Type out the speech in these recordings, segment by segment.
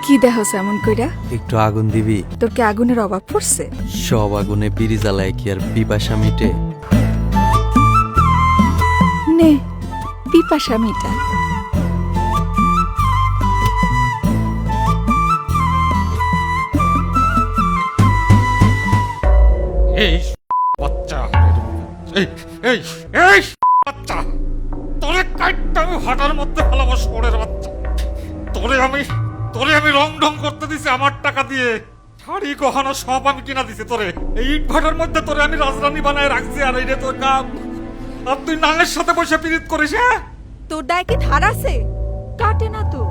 কি দেখছ এমন কইরা? একটু আগুন দিবি? তোর কি আগুনের অভাব পড়ছে? সব আগুনে বিড়ি জ্বালায় কি আর পিপাসা মিটে? নে পিপাসা মিটা। এই বাচ্চা, এই এই এই বাচ্চা, তোরে কাটটা আমি হাটার মধ্যে ফেলাবো শোরের বাচ্চা। তোরে আমি রং ঢং করতে দিছি আমার টাকা দিয়ে। শাড়ি গহনা সব আমি কিনা দিছি তোরে। এই ইট ভাটার মধ্যে তোরে আমি রাজরানী বানায় রাখছি, আর এইটা তোর কাম। আর তুই নাঙের সাথে বসে পিরিত করিস? হ্যাঁ, তোর দায়ে কি ধার আছে? কাটে না তো।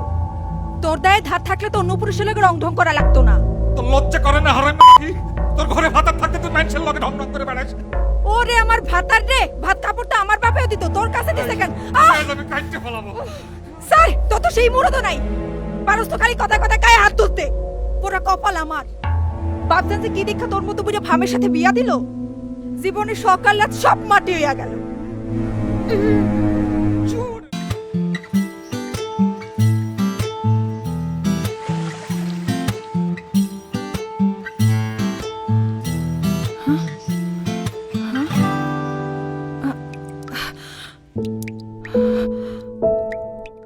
তোর দায়ে ধার থাকলে তো অন্য পুরুষের লগে রং ঢং করা লাগতো না। তোর লজ্জা করে না হারাম নাকি? তোর ঘরে ভাতার থাকতে তুই মানুষের লগে ঢং ঢং করে বেড়াস। ওরে আমার ভাতার রে, ভাত কাপড় তো আমার বাপেও দিত, তোর কাছে দিছে কেন? আমি কাটতে ফেলাবো। স্যার তো তো সেই মুরদ নাই, পারস তো খালি কথা কথা গায়ে হাত তুলতে। পুরা কপাল আমার। বাপজান যে কি দীক্ষা তোর মতো বুঝে ভামের সাথে বিয়া দিল, জীবনের সকাল রাত সব মাটি হইয়া গেল।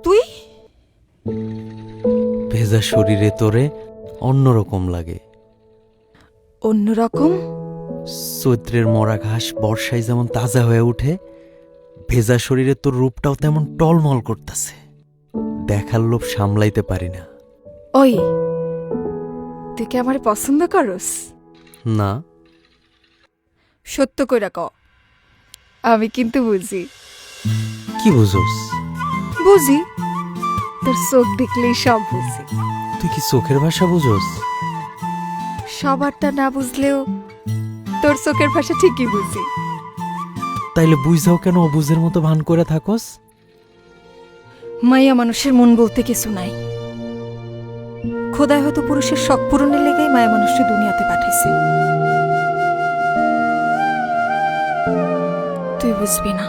তুই ভেজা শরীরে তোরে অন্যরকম লাগে। অন্যরকম? চৈত্রের মরা ঘাস বর্ষায় যেমন তাজা হয়ে উঠে, ভেজা শরীরে তোর রূপটাও তেমন টলমল করতেছে। দেখার লোভ সামলাইতে পারি না। ওই তুই কি আমারে পছন্দ করস? না। সত্য কইরা ক। আমি কিন্তু বুঝি। কি বুঝোস? বুঝি, তোর চোখ দেখলেই সব বুঝি। তুই কি চোখের ভাষা বুঝোস? সবারটা না বুঝলেও তোর চোখের ভাষা ঠিকই বুঝি। তাইলে বুঝাও কেন অবুঝের মতো ভান করে থাকস? মায়া মানুষের মন বলতে কিছু নাই। খোদায় হয়তো পুরুষের শখ পূরণের লেগেই মায়া মানুষকে দুনিয়াতে পাঠাইছে। তুই বুঝবি না।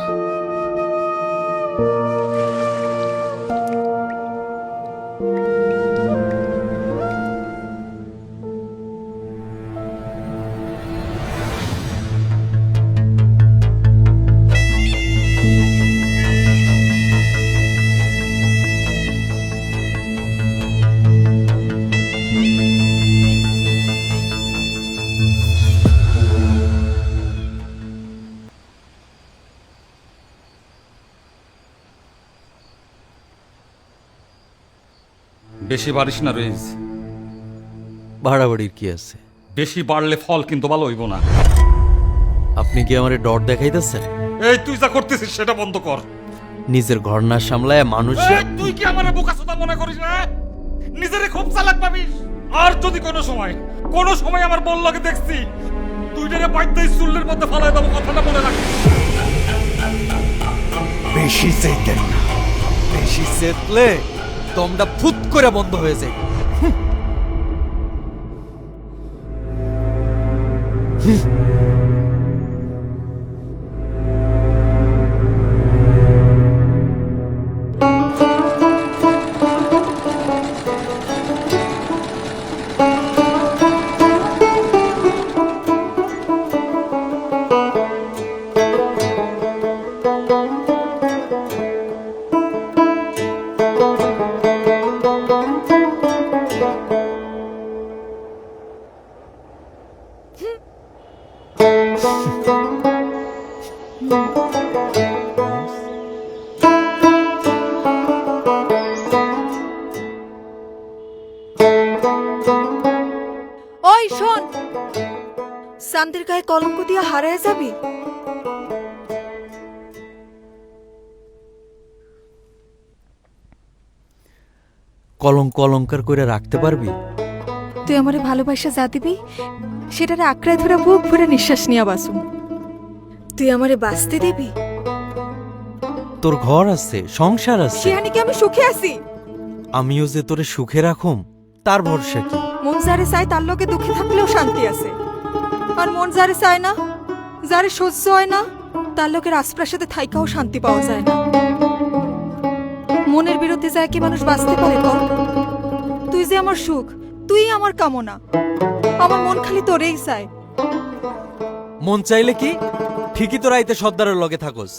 বেশি বাড়িস না রইজ। বাড়াবাড়ির কি আছে? বেশি বাড়লে ফল কিন্তু ভালো হইব না। আপনি কি আমারে ডর দেখাইতেছেন? এই তুই যা করতেছিস সেটা বন্ধ কর। নিজের ঘর না সামলায় মানুষ। তুই কি আমার বোকাচোদা মনে করিস না? নিজেরে খুব চালাক ভাবিস। আর যদি কোনো সময় আমার বললাকে দেখছি, তুই যেন বাইদ্যই চুল্লের মধ্যে ফালাই দেবো, কথাটা মনে রাখিস। বেশি চেতেন না। বেশি চেতলে দমটা ফুট করে বন্ধ হয়ে যায়। ওই শোন, শান্তির গায়ে কলঙ্ক দিয়ে হারায় যাবি। কলঙ্ক অলঙ্কার করে রাখতে পারবি? তুই আমারে ভালোবাসা যা দিবি সেটারে আঁকড়ায় ধরে বুক ভরে নিঃশ্বাস নিয়া বাসুম। তুই আমারে বাঁচতে দিবি? তোর ঘর আছে, সংসার আছে। সেখানে কি আমি সুখে আছি? আমিও যে তোরে সুখে রাখুম তার ভরসা কি? মন যারে চায় তার লগে দুঃখে থাকলেও শান্তি আছে, আর মন যারে চায় না, যারে সহ্য হয় না, তার লোকের রাজপ্রাসাদে থাইকাও শান্তি পাওয়া যায় না। মনের বিরুদ্ধে যায় কি মানুষ বাঁচতে পারে? কর, তুই যে আমার সুখ, তুই আমার কামনা। আমার মন খালি তোরেই চায়। মন চাইলে কি ঠিকই তো রাইতে সর্দারের লগে থাকোস।